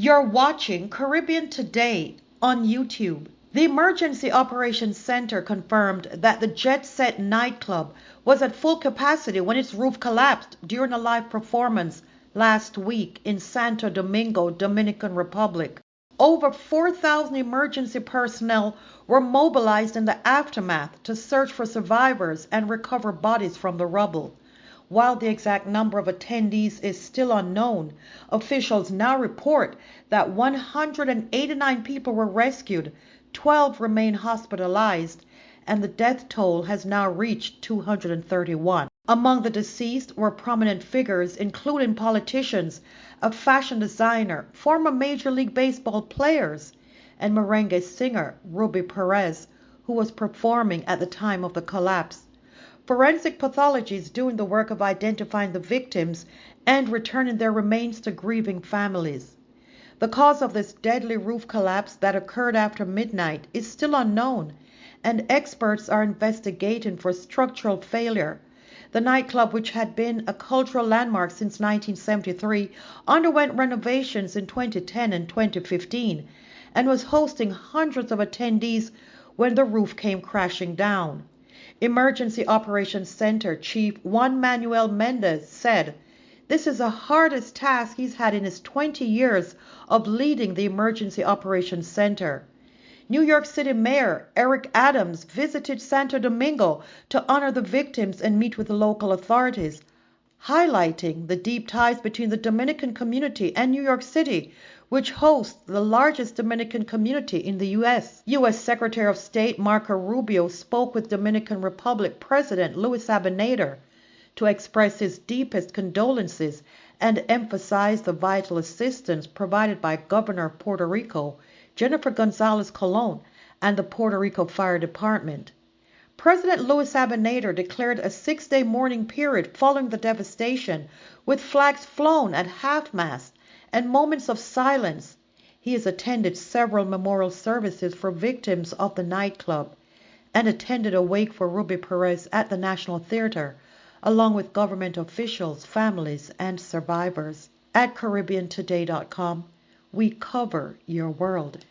You're watching Caribbean Today on YouTube. The Emergency Operations Center confirmed that the Jet Set nightclub was at full capacity when its roof collapsed during a live performance last week in Santo Domingo, Dominican Republic. Over 4,000 emergency personnel were mobilized in the aftermath to search for survivors and recover bodies from the rubble. While the exact number of attendees is still unknown, officials now report that 189 people were rescued, 12 remain hospitalized, and the death toll has now reached 231. Among the deceased were prominent figures, including politicians, a fashion designer, former Major League Baseball players, and merengue singer Ruby Perez, who was performing at the time of the collapse. Forensic pathology is doing the work of identifying the victims and returning their remains to grieving families. The cause of this deadly roof collapse that occurred after midnight is still unknown, and experts are investigating for structural failure. The nightclub, which had been a cultural landmark since 1973, underwent renovations in 2010 and 2015 and was hosting hundreds of attendees when the roof came crashing down. Emergency Operations Center Chief Juan Manuel Mendez said, "This is the hardest task he's had in his 20 years of leading the Emergency Operations Center." New York City Mayor Eric Adams visited Santo Domingo to honor the victims and meet with the local authorities, highlighting the deep ties between the Dominican community and New York City, which hosts the largest Dominican community in the U.S. U.S. Secretary of State Marco Rubio spoke with Dominican Republic President Luis Abinader to express his deepest condolences and emphasize the vital assistance provided by Governor of Puerto Rico, Jennifer Gonzalez Colon, and the Puerto Rico Fire Department. President Luis Abinader declared a 6-day mourning period following the devastation, with flags flown at half-mast and moments of silence. He has attended several memorial services for victims of the nightclub and attended a wake for Ruby Perez at the National Theater, along with government officials, families, and survivors. At CaribbeanToday.com, we cover your world.